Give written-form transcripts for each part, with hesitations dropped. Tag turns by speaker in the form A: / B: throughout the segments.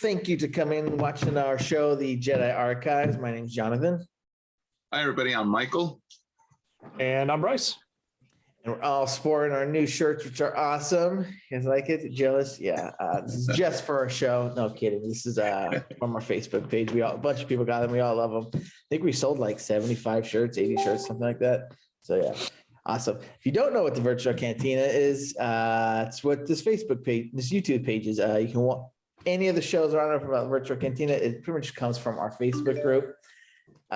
A: thank you to coming and watching our show, The Jedi Archives. My name's Jonathan.
B: Hi, everybody. I'm Michael.
C: And I'm Bryce.
A: And we're all sporting our new shirts, which are awesome. You guys like it? Jealous? Yeah. This is just for our show. No kidding. This is from our Facebook page. A bunch of people got them. We all love them. I think we sold like 75 shirts, 80 shirts, something like that. So yeah, awesome. If you don't know what the Virtual Cantina is, it's what this Facebook page, this YouTube page is. You can watch any of the shows around about Virtual Cantina. It pretty much comes from our Facebook group.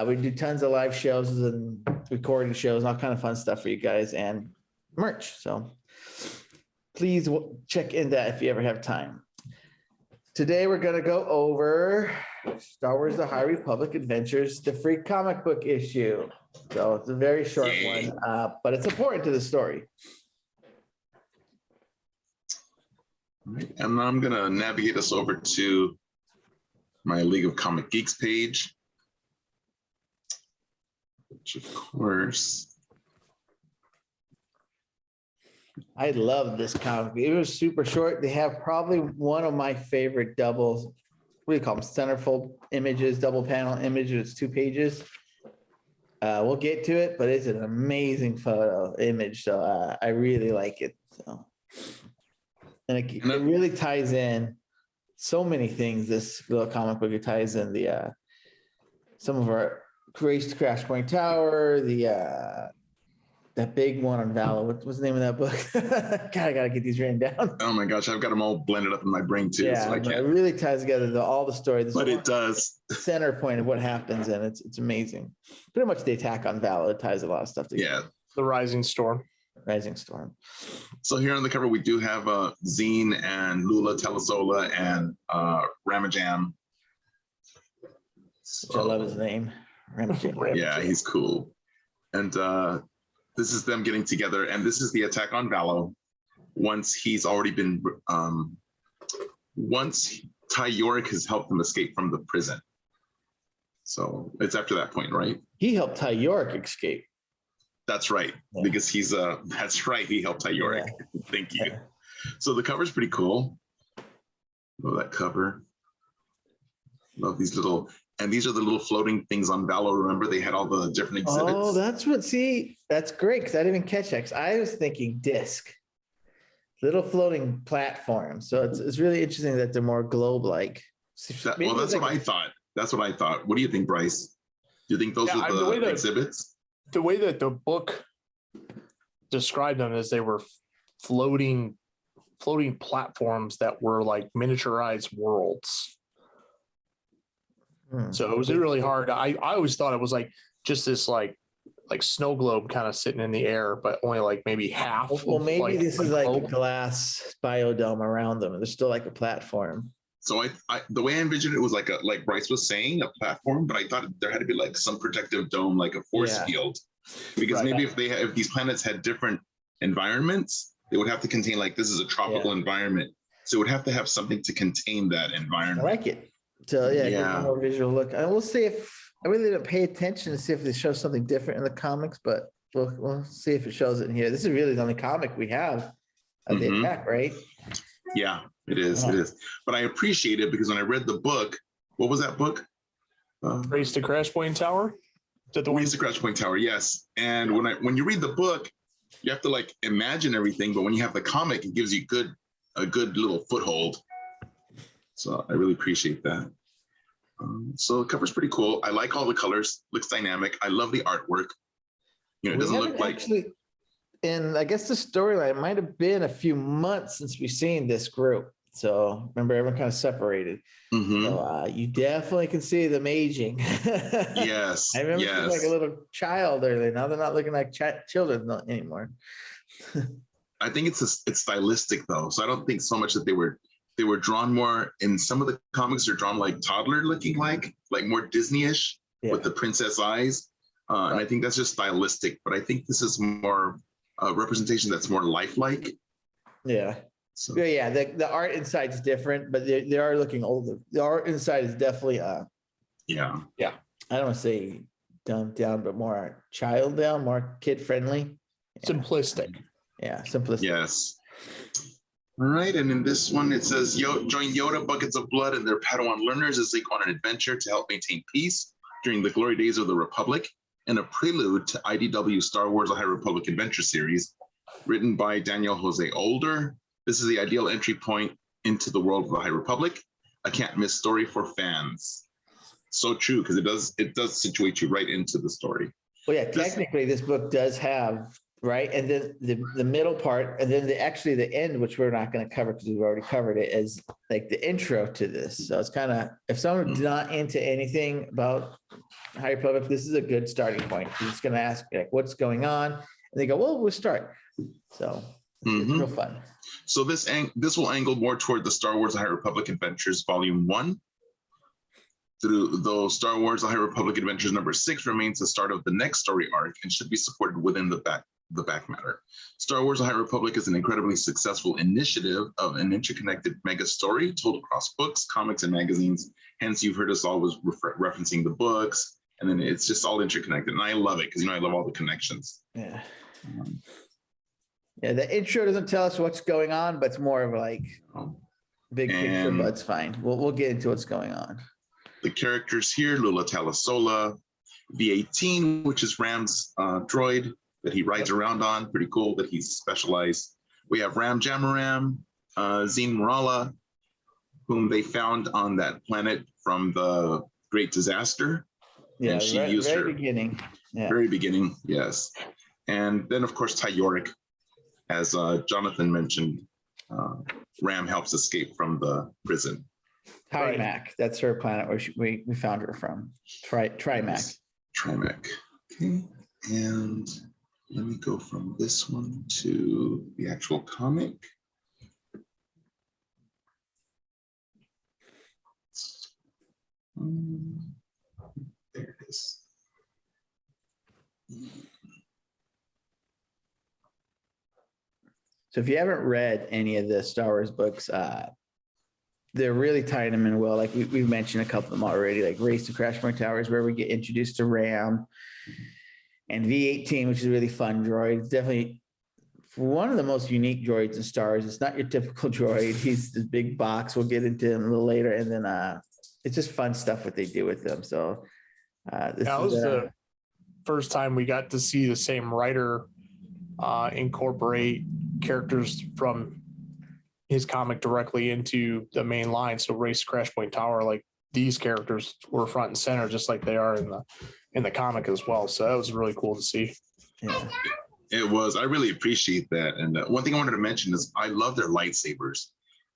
A: We do tons of live shows and recording shows, all kind of fun stuff for you guys, and merch. So please check in that if you ever have time. Today we're going to go over Star Wars: The High Republic Adventures, the free comic book issue. So it's a very short one, but it's important to the story.
B: All right, and I'm going to navigate us over to my League of Comic Geeks page, which of course,
A: I love this comic. It was super short. They have probably one of my favorite doubles. What do you call them? Centerfold images, double panel images. It's 2 pages. We'll get to it, but it's an amazing photo image. So I really like it. So, and it really ties in so many things. This little comic book, it ties in the some of our Race to Crash Point Tower, that big one on Valor. What's the name of that book? God, I gotta get these written down.
B: Oh my goch, I've got them all blended up in my brain too.
A: Yeah,
B: so I can't.
A: It really ties together all the story.
B: But it does.
A: Center point of what happens, and it's amazing. Pretty much the attack on Valor ties a lot of stuff together.
B: Yeah.
C: The Rising Storm.
A: Rising Storm.
B: So here on the cover, we do have Zine and Lula Telezola and Ramajam.
A: Which I love his name. Ramajam.
B: Yeah, he's cool. And this is them getting together, and this is the attack on Valo. Once he's already been, once Ty Yorick has helped them escape from the prison. So it's after that point, right?
A: He helped Ty Yorick escape.
B: That's right, because he's that's right. He helped Ty Yorick. Yeah. Thank you. Yeah. So the cover's pretty cool. Love that cover. Love these little. And these are the little floating things on Valo. Remember, they had all the different exhibits.
A: Oh, that's great, because I didn't even catch that. Because I was thinking disc, little floating platforms. So it's really interesting that they're more globe-like.
B: Well, that's what I thought. That's what I thought. What do you think, Bryce? Do you think those are the exhibits?
C: The way that the book described them is they were floating platforms that were like miniaturized worlds. So it was really hard. I always thought it was like just this like snow globe kind of sitting in the air, but only like maybe half.
A: Well, maybe this is like a glass biodome around them, and there's still like a platform.
B: So I the way I envisioned it was like Bryce was saying, a platform, but I thought there had to be like some protective dome, like a force field, because maybe if these planets had different environments, they would have to contain, like, this is a tropical environment, so it would have to have something to contain that environment.
A: I like it. So give a more visual look. And we'll see if I really didn't pay attention to see if it shows something different in the comics, but we'll see if it shows it in here. This is really the only comic we have of the attack, right?
B: Yeah, it is. Yeah. It is. But I appreciate it because when I read the book, what was that book?
C: Race to Crash Point Tower.
B: Race to Crash Point Tower. Yes. And when you read the book, you have to like imagine everything, but when you have the comic, it gives you a good little foothold. So I really appreciate that. So the cover's pretty cool. I like all the colors. Looks dynamic. I love the artwork. You know, it doesn't look like.
A: And I guess the storyline might have been a few months since we've seen this group. So remember, everyone kind of separated. Mm-hmm. So you definitely can see them aging.
B: Yes.
A: I remember feeling like a little child earlier. Now they're not looking like children anymore.
B: I think it's stylistic though. So I don't think so much that they were drawn more. In some of the comics, they're drawn like toddler looking, like more Disney-ish with the princess eyes. And I think that's just stylistic, but I think this is more a representation that's more lifelike.
A: Yeah. So. Yeah. The art inside is different, but they are looking older. The art inside is definitely
B: yeah.
A: I don't want to say dumbed down, but more child down, more kid friendly.
C: Simplistic.
A: Yeah, simplistic.
B: Yes. All right, and in this one, it says, join Yoda, Buckets of Blood, and their Padawan learners as they go on an adventure to help maintain peace during the glory days of the Republic, and a prelude to IDW Star Wars: The High Republic Adventure Series, written by Daniel Jose Older. This is the ideal entry point into the world of the High Republic. A can't-miss story for fans. So true, because it does situate you right into the story.
A: Well, yeah, technically this book does have, right? And then the middle part, and then the end, which we're not going to cover because we've already covered it, is like the intro to this. So it's kind of, if someone's not into anything about High Republic, this is a good starting point. You're just going to ask, like, what's going on? And they go, well, we'll start. So it's real fun.
B: So this will angle more toward the Star Wars: The High Republic Adventures Volume 1. Though Star Wars: The High Republic Adventures number 6 remains the start of the next story arc and should be supported within the back matter. Star Wars: The High Republic is an incredibly successful initiative of an interconnected mega story told across books, comics, and magazines. Hence, you've heard us always referencing the books, and then it's just all interconnected. And I love it because, I love all the connections.
A: Yeah. Yeah, the intro doesn't tell us what's going on, but it's more of like big picture, but it's fine. We'll get into what's going on.
B: The characters here, Lula Talasola, V-18, which is Ram's droid that he rides around on. Pretty cool that he's specialized. We have Ram Jamaram, Zine Morala, whom they found on that planet from the Great Disaster.
A: Yeah,
B: and she used
A: very
B: her
A: beginning. Yeah.
B: Very beginning, yes. And then, of course, Ty Yorick, as Jonathan mentioned, Ram helps escape from the prison.
A: Trimac, that's her planet where we found her from. Trimac.
B: Trimac. Okay. And let me go from this one to the actual comic. There it is.
A: So if you haven't read any of the Star Wars books, they're really tying them in well. Like we've mentioned a couple of them already, like Race to Crashmore Towers, where we get introduced to Ram, and V-18, which is a really fun droid. It's definitely one of the most unique droids in Star Wars. It's not your typical droid. He's this big box. We'll get into him a little later. And then it's just fun stuff what they do with them. So this
C: was the first time we got to see the same writer incorporate characters from his comic directly into the main line. So Race Crash Point Tower, like these characters were front and center, just like they are in the comic as well. So that was really cool to see.
A: Yeah.
B: It was. I really appreciate that. And one thing I wanted to mention is I love their lightsabers.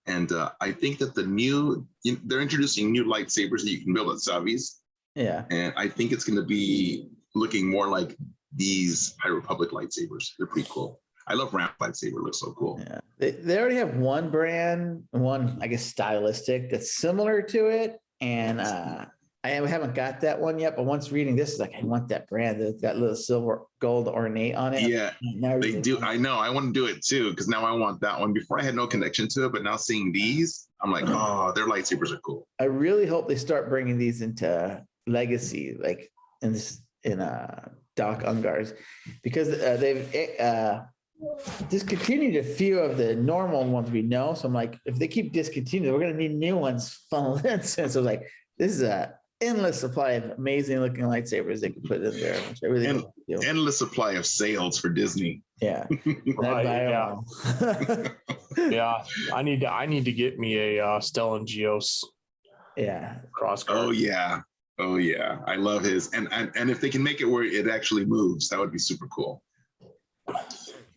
B: And I think that they're introducing new lightsabers that you can build at Savi's.
A: Yeah.
B: And I think it's going to be looking more like these High Republic lightsabers. They're pretty cool. I love Ram's lightsaber. It looks so cool.
A: Yeah. They already have one brand, I guess, stylistic that's similar to it. And I haven't got that one yet, but once reading this, it's like, I want that brand that's got little silver gold ornate on it.
B: Yeah, they do. I know. I want to do it too, because now I want that one. Before I had no connection to it, but now seeing these, I'm like, oh, their lightsabers are cool.
A: I really hope they start bringing these into Legacy, like in Doc Ungar's, because they've discontinued a few of the normal ones we know. So I'm like, if they keep discontinuing, we're going to need new ones funneled in. So I was like, this is a endless supply of amazing looking lightsabers they could put in there. Which I really
B: endless supply of sales for Disney.
A: Yeah.
C: Right, yeah. Yeah. I need to get me a Stellan Geos.
A: Yeah.
C: Crossguard.
B: Oh yeah. Oh yeah. I love his. And if they can make it where it actually moves, that would be super cool.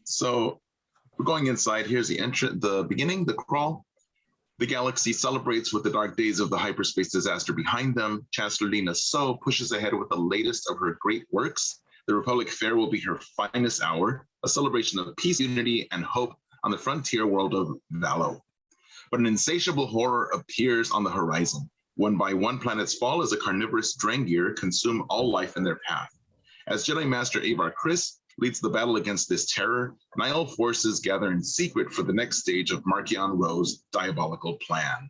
B: So we're going inside. Here's the beginning, the crawl. The galaxy celebrates with the dark days of the hyperspace disaster behind them. Chancellor Lina So pushes ahead with the latest of her great works. The Republic Fair will be her finest hour, a celebration of peace, unity, and hope on the frontier world of Valo. But an insatiable horror appears on the horizon. One by one, planets fall as a carnivorous Drengir consume all life in their path. As Jedi Master Avar Kriss leads the battle against this terror, Nihil forces gather in secret for the next stage of Marchion Ro's diabolical plan.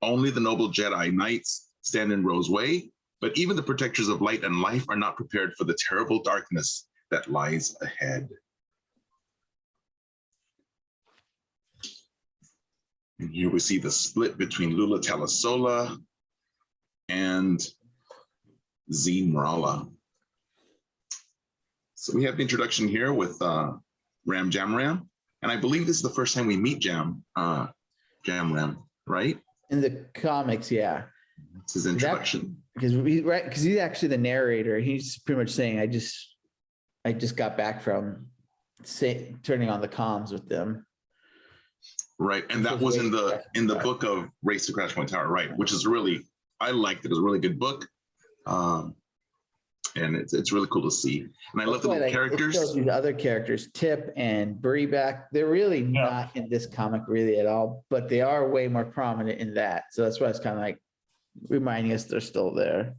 B: Only the noble Jedi Knights stand in Ro's way, but even the protectors of light and life are not prepared for the terrible darkness that lies ahead. And here we see the split between Lula Talasola and Z Marala. So we have the introduction here with Ram Jam Ram. And I believe this is the first time we meet Jam Ram, right?
A: In the comics, yeah.
B: It's his introduction.
A: Because he's actually the narrator. He's pretty much saying, I just got back from turning on the comms with them.
B: Right. And that was in the book of Race to Crash Point Tower, right? Which is really, I liked it. It was a really good book. And it's really cool to see. And I love the little characters.
A: It shows you the other characters, Tip and Breeback. They're really not in this comic really at all, but they are way more prominent in that. So that's why it's kind of like reminding us they're still there.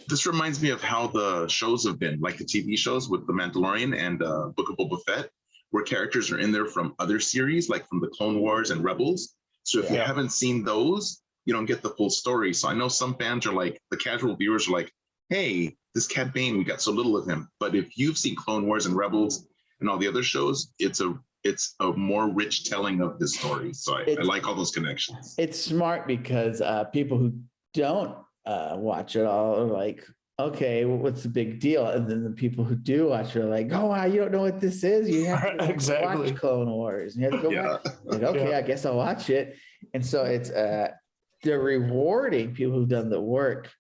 B: This reminds me of how the shows have been, like the TV shows with The Mandalorian and Book of Boba Fett, where characters are in there from other series, like from the Clone Wars and Rebels. So if you haven't seen those, you don't get the full story. So I know some fans are like, the casual viewers are like, hey, this Cad Bane, we got so little of him. But if you've seen Clone Wars and Rebels and all the other shows, it's a more rich telling of this story. So I like all those connections.
A: It's smart because people who don't watch it all are like, okay, well, what's the big deal? And then the people who do watch it are like, oh, wow, you don't know what this is? You have to watch Clone Wars. And you have to go back. Like, okay, I guess I'll watch it. And so it's they're rewarding people who've done the work.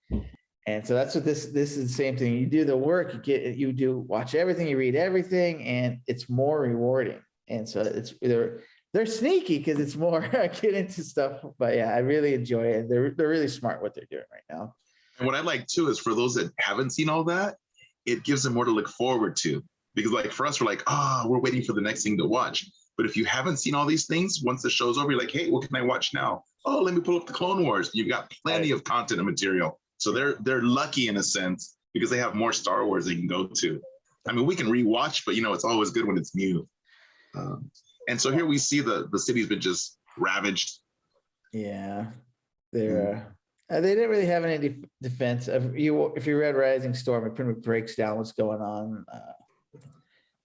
A: And so that's what this is the same thing. You do the work, you watch everything, you read everything, and it's more rewarding. And so they're sneaky because it's more get into stuff. But yeah, I really enjoy it. They're really smart what they're doing right now.
B: And what I like too is for those that haven't seen all that, it gives them more to look forward to. Because like for us, we're like, we're waiting for the next thing to watch. But if you haven't seen all these things, once the show's over, you're like, hey, what can I watch now? Oh, let me pull up the Clone Wars. You've got plenty of content and material. So they're lucky in a sense because they have more Star Wars they can go to. I mean, we can rewatch, but it's always good when it's new. And so here we see the city's been just ravaged. Yeah,
A: they didn't really have any defense. If you read Rising Storm, it pretty much breaks down what's going on.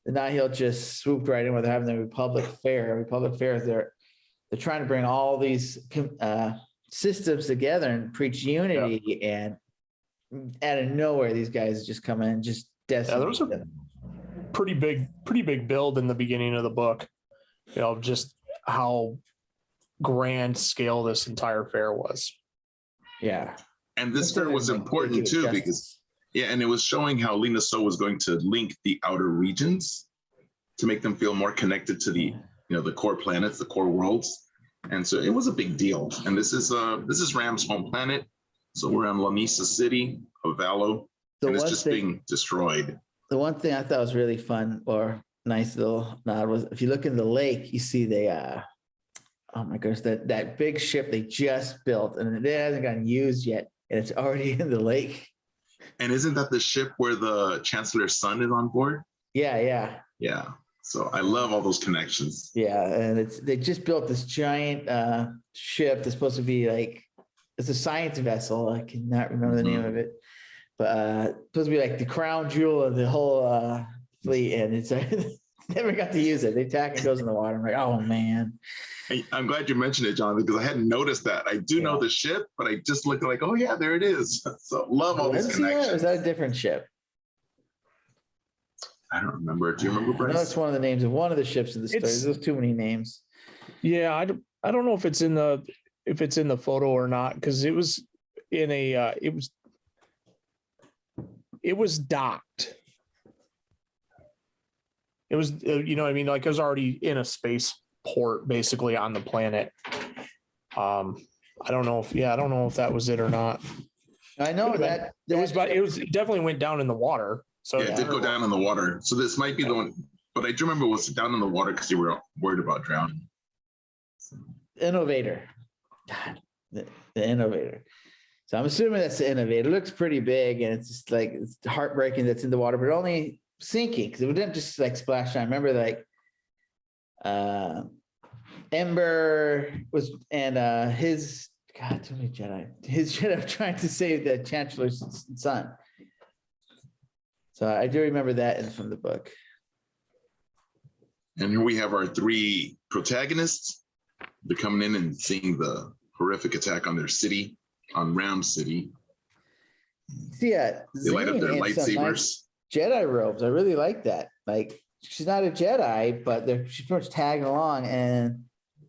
A: The Nihil just swooped right in where they're having the Republic Fair. Republic Fair, they're trying to bring all these systems together and preach unity, and out of nowhere these guys just come in and just decimate.
C: There was a pretty big build in the beginning of the book, just how grand scale this entire fair was.
B: And this fair was important too because and it was showing how Lina So was going to link the outer regions to make them feel more connected to the the core planets, the core worlds. And so it was a big deal. And this is Ram's home planet. So we're on Lanisa City of Valo, and it's just being destroyed.
A: The one thing I thought was really fun or nice little nod was if you look in the lake, you see oh my gosh, that big ship they just built and it hasn't gotten used yet, and it's already in the lake.
B: And isn't that the ship where the Chancellor's son is on board?
A: Yeah.
B: So I love all those connections.
A: Yeah, and they just built this giant ship that's supposed to be like, it's a science vessel. I cannot remember the name of it, but supposed to be like the crown jewel of the whole fleet, and it's never got to use it. They tack and goes in the water. I'm like, oh man.
B: Hey, I'm glad you mentioned it, John, because I hadn't noticed that. I do know the ship, but I just looked like, oh yeah, there it is. So love all these connections.
A: Is that a different ship?
B: I don't remember. Do you remember, Bryce?
A: I know it's one of the names of one of the ships in the story. There's too many names.
C: Yeah, I don't know if it's in the photo or not, because it was in a it was docked. It was like it was already in a space port basically on the planet. I don't know if that was it or not.
A: I know that
C: it definitely went down in the water. So
B: it did go down in the water. So this might be the one, but I do remember it was down in the water because you were worried about drowning.
A: Innovator. God, the Innovator. So I'm assuming that's the Innovator. It looks pretty big, and it's just like it's heartbreaking that's in the water, but only sinking because it didn't just like splash down. I remember like Ember was and his too many Jedi. His Jedi trying to save the Chancellor's son. So I do remember that from the book.
B: And here we have our three protagonists. they're coming in and seeing the horrific attack on their city, on Ram City.
A: Yeah,
B: They light up their
A: Zane in some
B: lightsabers.
A: nice Jedi robes. I really like that. Like, she's not a Jedi, but she's pretty much tagging along, and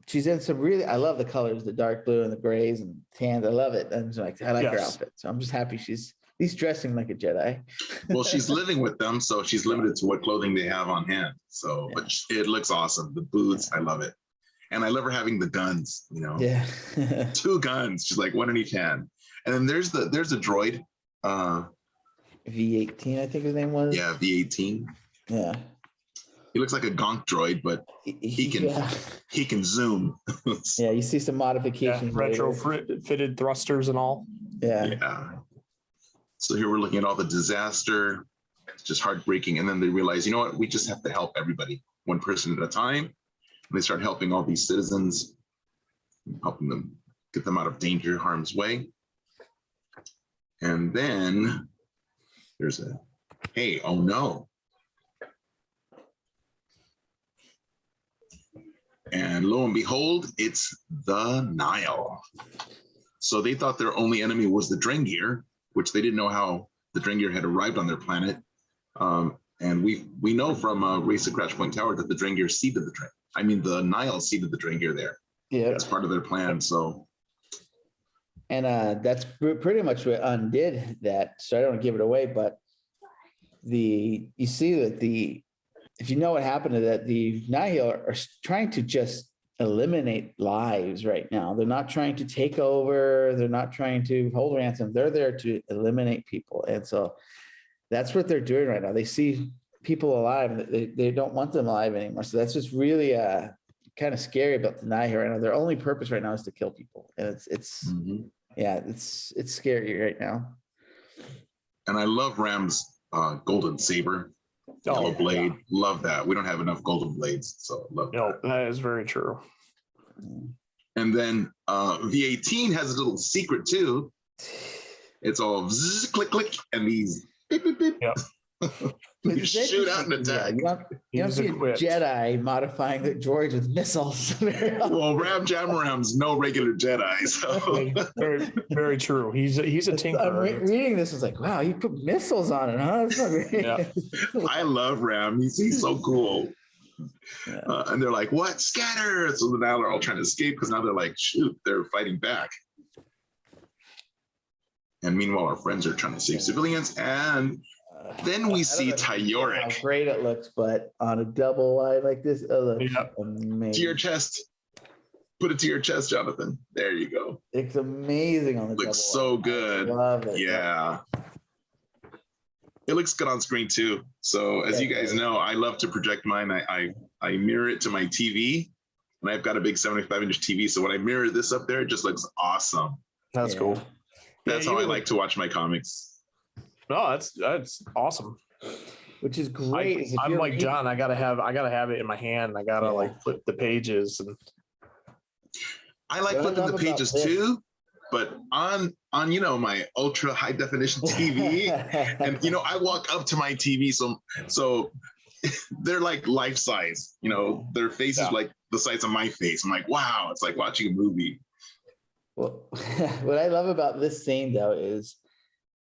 A: she's in some really. I love the colors, the dark blue and the grays and tans. I love it. And like, I like her
C: Yes.
A: outfit, so I'm just happy she's at least dressing like a Jedi.
B: Well, she's living with them, so she's limited to what clothing they have on hand. So, but it looks awesome. The boots, I love it. And I love her having the guns, you know.
A: Yeah.
B: 2 guns. She's like, one in each hand. And then there's a droid.
A: V18, I think his name was.
B: Yeah, V18.
A: Yeah.
B: He looks like a gonk droid, but he can zoom.
A: Yeah, you see some
C: Yeah,
A: modifications.
C: retro fitted thrusters and all.
A: Yeah.
B: Yeah. So here we're looking at all the disaster. It's just heartbreaking. And then they realize, you know what? We just have to help everybody, one person at a time. And they start helping all these citizens, helping them get them out of danger, harm's way. And then there's hey, oh no. And lo and behold, it's the Nile. So they thought their only enemy was the Drengir, which they didn't know how the Drengir had arrived on their planet. And we know from Race at Crash Point Tower that the Drengir seeded the Nile seeded the Drengir there.
A: Yeah.
B: That's part of their plan. So.
A: And that's pretty much what undid that. So I don't want to give it away, but you see that if you know what happened to that, the Nihil are trying to just eliminate lives right now. They're not trying to take over. They're not trying to hold ransom. They're there to eliminate people. And so that's what they're doing right now. They see people alive and they don't want them alive anymore. So that's just really kind of scary about the Nihil right now. Their only purpose right now is to kill people. And it's yeah, it's scary right now.
B: And I love Ram's golden saber, yellow blade. Yeah. Love that. We don't have enough golden blades, so love that.
C: That is very true.
B: And then V18 has a little secret too. It's all zzz, click, click, and these beep, beep, beep.
C: Yep.
B: You shoot out an attack.
A: You don't see a Jedi modifying the droids with missiles.
B: Well, Ram Jamram's no regular Jedi. So.
C: Very, very true. He's a tinker.
A: I'm reading this, is like, wow, you put missiles on it, huh? That's not great.
B: Yeah. I love Ram. He's so cool. Yeah. And they're like, what? Scatter! So now they're all trying to escape because now they're like, shoot, they're fighting back. And meanwhile, our friends are trying to save civilians. And then we see Tyoric.
A: How great it looks, but on a double wide like this, it looks amazing.
B: To your chest. Put it to your chest, Jonathan. There you go.
A: It's amazing on the
B: looks so good.
A: I love it.
B: Yeah. It looks good on screen too. So as you guys know, I love to project mine. I mirror it to my TV, and I've got a big 75-inch TV. So when I mirror this up there, it just looks awesome.
C: That's cool.
B: That's how I like to watch my comics.
C: No, that's awesome.
A: Which is great.
C: I'm like John. I gotta have it in my hand. I gotta like flip the pages, and
B: I like flipping the pages too. But on my ultra high definition TV, and I walk up to my TV, so they're like life size. Their face is like the size of my face. I'm like, wow, it's like watching a movie.
A: Well, what I love about this scene though is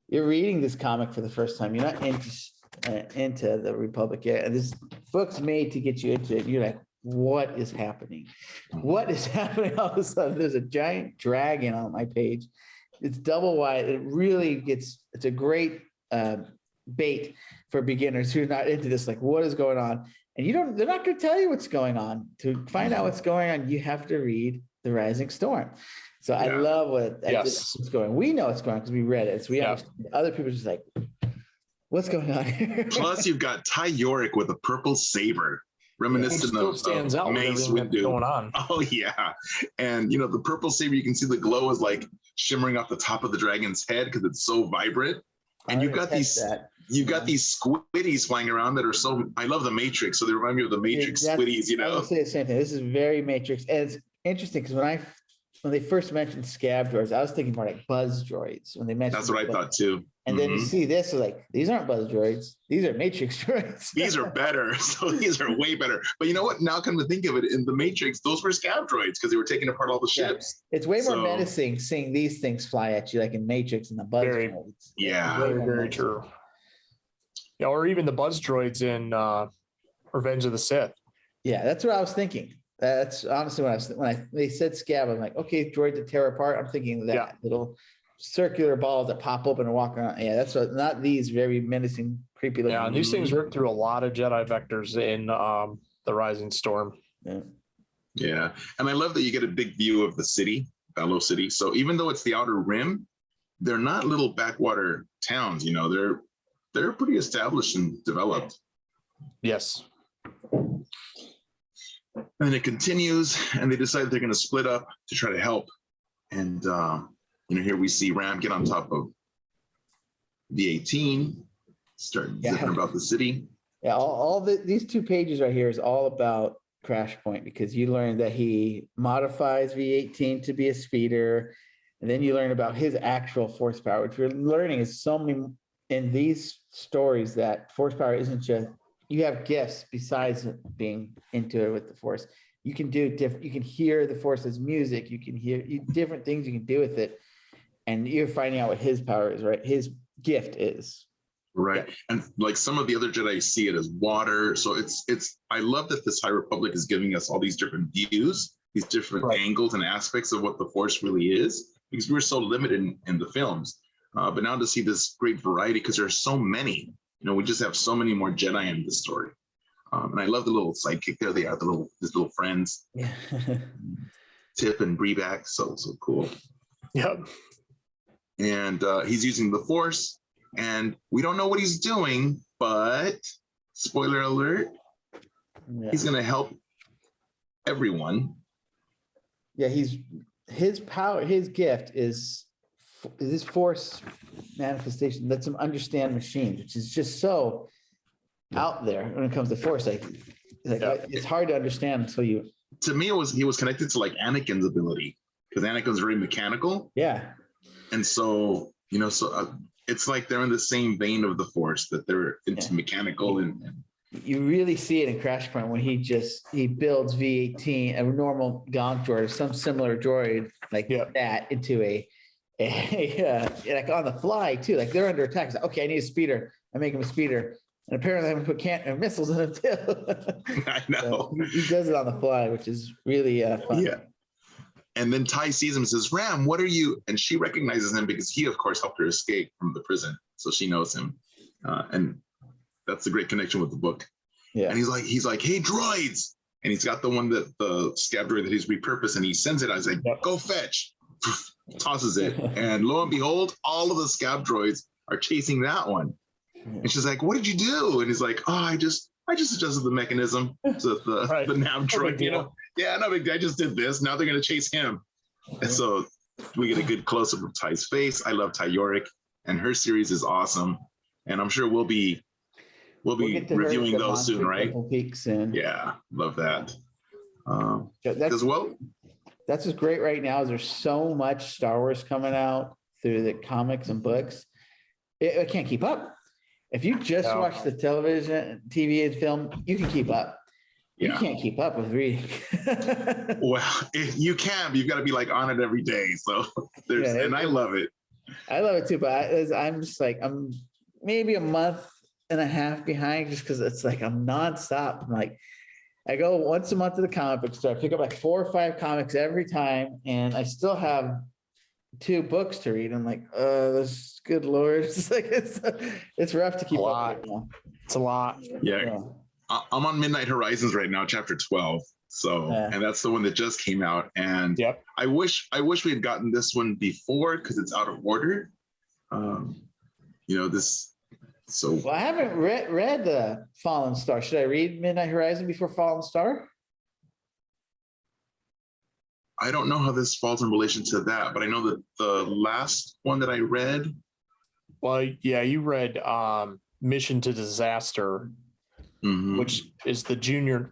A: you're reading this comic for the first time. You're not into the Republic yet, and this book's made to get you into it. You're like, what is happening? What is happening? All of a sudden, there's a giant dragon on my page. It's double wide. It really it's a great bait for beginners who are not into this. Like, what is going on? And they're not going to tell you what's going on. To find out what's going on, you have to read The Rising Storm. So I love what's going. We know what's going on because we read it. So we understand. Other people are just like, what's going on here?
B: Plus, you've got Tyoric with a purple saber, reminiscent of Mace Windu.
C: Going on.
B: Oh yeah, and the purple saber, you can see the glow is like shimmering off the top of the dragon's head because it's so vibrant. And you've got these squiddies flying around that are so. I love the Matrix, so they remind me of the Matrix squiddies.
A: I would say the same thing. This is very Matrix, and it's interesting because when they first mentioned scab droids, I was thinking more like buzz droids. When they mentioned
B: that's what I thought too.
A: And then you
B: Mhm.
A: see this, like, these aren't buzz droids. These are Matrix droids.
B: These are better. So these are way better. But you know what? Now come to think of it, in the Matrix, those were scav droids because they were taking apart all the
A: Yeah.
B: ships.
A: It's way more
B: So-
A: menacing seeing these things fly at you, like in Matrix and the buzz
C: Very-
A: droids.
B: Yeah.
A: Way
C: Very,
A: more
C: very
A: menacing.
C: true. Yeah, or even the buzz droids in Revenge of the Sith.
A: Yeah, that's what I was thinking. That's honestly when they said scab, I'm like, okay, droids that tear apart. I'm thinking that
C: Yeah.
A: little circular balls that pop open and walk around. Yeah, that's what, not these very menacing, creepy looking.
C: Yeah, and these things rip through a lot of Jedi vectors in the Rising Storm.
A: Yeah.
B: Yeah. And I love that you get a big view of the city, Bellow City. So even though it's the outer rim, they're not little backwater towns, you know, they're pretty established and developed.
C: Yes.
B: And then it continues, and they decide they're going to split up to try to help. And here we see Ram get on top of V18, start zipping about the city.
A: Yeah, these 2 pages right here is all about Crash Point, because you learn that he modifies V18 to be a speeder, and then you learn about his actual force power, which we're learning is so many in these stories that force power isn't just, you have gifts besides being into it with the force. You can do different, you can hear the force as music, you can hear different things you can do with it. And you're finding out what his power is, right? His gift is.
B: Right. And like some of the other Jedi see it as water. So it's I love that this High Republic is giving us all these different views, these different angles and aspects of what the Force really is, because we're so limited in the films. But now to see this great variety, because there's so many, we just have so many more Jedi in this story. And I love the little sidekick there. They are his little friends,
A: Yeah.
B: Tip and Breeback. So cool.
C: Yep.
B: And he's using the Force, and we don't know what he's doing, but spoiler alert, he's going to help everyone.
A: Yeah, his power, his gift is his Force manifestation lets him understand machines, which is just so out there when it comes to Force. It's hard to understand until you.
B: To me, he was connected to like Anakin's ability, because Anakin's very mechanical.
A: Yeah.
B: And so, it's like they're in the same vein of the Force, that they're into mechanical and
A: you really see it in Crash Point when he builds V18, a normal Gonk droid or some similar droid like that into a like on the fly too. Like they're under attack. It's like, okay, I need a speeder. I make him a speeder. And apparently I'm gonna put missiles in him too.
B: I know.
A: So he does it on the fly, which is really fun.
B: Yeah. And then Ty sees him and says, Ram, what are you? And she recognizes him because he, of course, helped her escape from the prison. So she knows him. And that's a great connection with the book.
A: Yeah.
B: And he's like, hey, droids. And he's got the one that the scab droid that he's repurposed, and he sends it. I was like, go fetch. Tosses it. And lo and behold, all of the scab droids are chasing that one. And she's like, what did you do? And he's like, oh, I just adjusted the mechanism so that the nav droid, yeah, no big deal. I just did this. Now they're going to chase him. And so we get a good close up of Ty's face. I love Ty Yorick, and her series is awesome. And I'm sure we'll be reviewing those soon, right?
A: Soon.
B: Yeah, love that.
A: That's what's great right now is there's so much Star Wars coming out through the comics and books. It can't keep up. If you just watch the television, TV, and film, you can keep up. You can't keep up with reading.
B: Well, you can, but you've got to be like on it every day. So and I love it.
A: I love it too, but I'm just like, I'm maybe a month and a half behind just because it's like I'm nonstop. I'm like, I go once a month to the comic book store, I pick up like 4 or 5 comics every time, and I still have 2 books to read. I'm like, this good Lord. It's like it's rough to keep up with now.
C: It's a lot.
B: Yeah. I'm on Midnight Horizons right now, chapter 12. So, and that's the one that just came out. And I wish we had gotten this one before, because it's out of order. So
A: I haven't read the Fallen Star. Should I read Midnight Horizon before Fallen Star?
B: I don't know how this falls in relation to that, but I know that the last one that I read.
C: Well, yeah, you read Mission to Disaster, which is the junior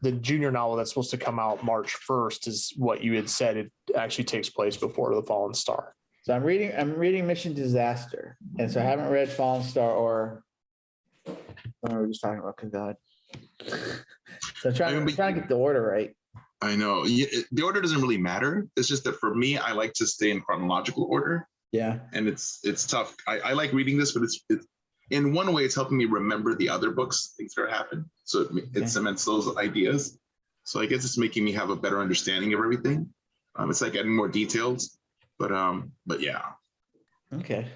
C: novel that's supposed to come out March 1st, is what you had said. It actually takes place before the Fallen Star.
A: So I'm reading Mission Disaster, and so I haven't read Fallen Star or we're just talking about God. So I'm trying to get the order right.
B: I know the order doesn't really matter. It's just that for me, I like to stay in chronological order.
A: Yeah.
B: And it's tough. I like reading this, but it's in one way, it's helping me remember the other books, things that happen. So it cements those ideas. So I guess it's making me have a better understanding of everything. It's like adding more details, but yeah.
A: Okay.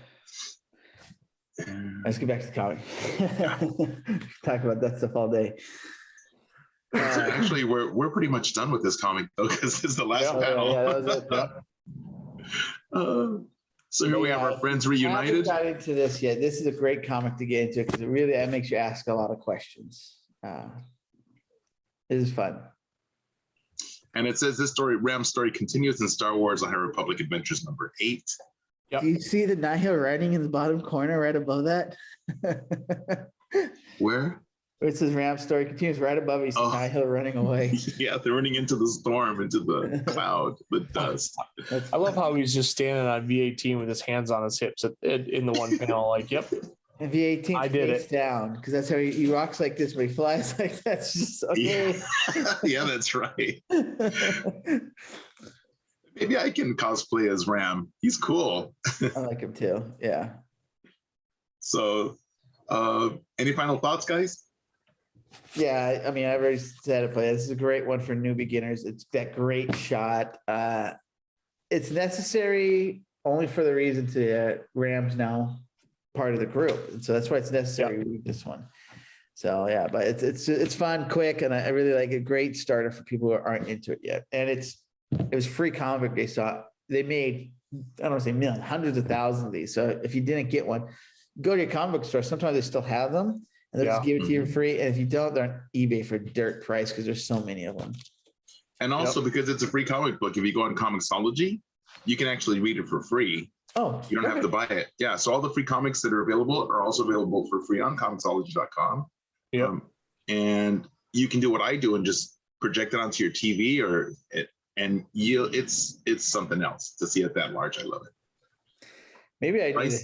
A: Let's get back to the comic. Talk about that stuff all day.
B: So actually, we're pretty much done with this comic though, because it's the last panel.
A: Yeah, that was it.
B: So here we have our friends reunited.
A: I haven't got into this yet. This is a great comic to get into because it makes you ask a lot of questions. This is fun.
B: And it says this story, Ram's story, continues in Star Wars: The High Republic Adventures #8.
C: Yep.
A: Do you see the Nihil writing in the bottom corner right above that?
B: Where?
A: It says Ram's story continues right above it. You see Nihil running away.
B: Yeah, they're running into the storm, into the cloud, the dust.
C: I love how he's just standing on V18 with his hands on his hips in the one panel. Like, yep.
A: And V18
C: I did
A: face
C: it
A: down because that's how he walks like this, but he flies like that's just okay.
B: Yeah, that's right. Maybe I can cosplay as Ram. He's cool.
A: I like him too. Yeah.
B: So, any final thoughts, guys?
A: Yeah, I mean, I've already said it, but this is a great one for new beginners. It's that great shot. It's necessary only for the reason to Ram's now part of the group, and so that's why it's necessary to read this one. So yeah, but it's fun, quick, and I really like a great starter for people who aren't into it yet. And it was free comic they saw. They made, I don't want to say millions, hundreds of thousands of these. So if you didn't get one, go to your comic book store. Sometimes they still have them. And they'll just give it to you for free. And if you don't, they're on eBay for dirt price because there's so many of them.
B: And also because it's a free comic book, if you go on Comixology, you can actually read it for free.
A: Oh,
B: you don't have to buy it. Yeah. So all the free comics that are available are also available for free on Comixology.com.
C: Yeah.
B: And you can do what I do and just project it onto your TV it's something else to see it that large. I love it.
A: Maybe I need to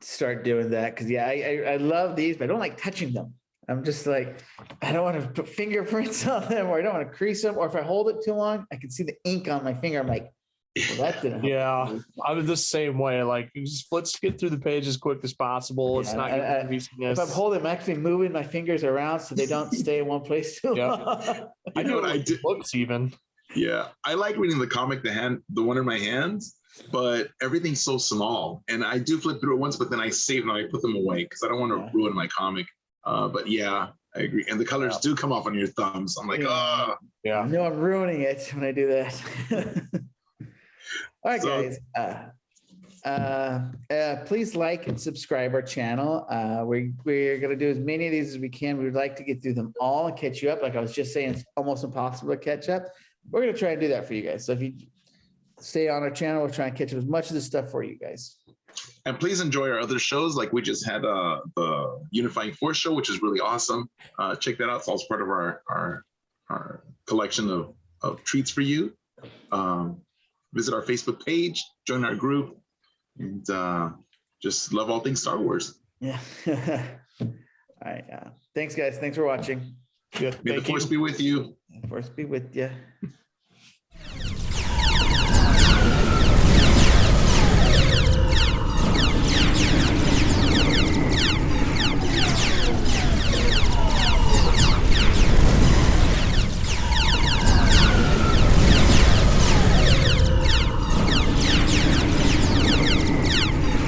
A: start doing that because I love these, but I don't like touching them. I'm just like, I don't want to put fingerprints on them, or I don't want to crease them, or if I hold it too long, I can see the ink on my finger. I'm like, well, that didn't help.
C: Yeah, I was the same way. Like, let's get through the page as quick as possible. It's not going to be.
A: If I'm holding, I'm actually moving my fingers around so they don't stay in one place too long.
C: I know what I do. Books even.
B: Yeah, I like reading the comic, the one in my hands, but everything's so small. And I do flip through it once, but then I save them and I put them away because I don't want to ruin my comic. But yeah, I agree. And the colors do come off on your thumbs. I'm like,
C: yeah.
A: I know I'm ruining it when I do that. All right, guys. Please like and subscribe our channel. We're going to do as many of these as we can. We would like to get through them all and catch you up. Like I was just saying, it's almost impossible to catch up. We're going to try and do that for you guys. So if you stay on our channel, we'll try and catch up as much of this stuff for you guys.
B: And please enjoy our other shows. Like we just had the Unifying Force show, which is really awesome. Check that out. It's also part of our collection of treats for you. Visit our Facebook page, join our group, and just love all things Star Wars.
A: Yeah. All right. Thanks, guys. Thanks for watching.
B: May the Force be with you.
A: Force be with you.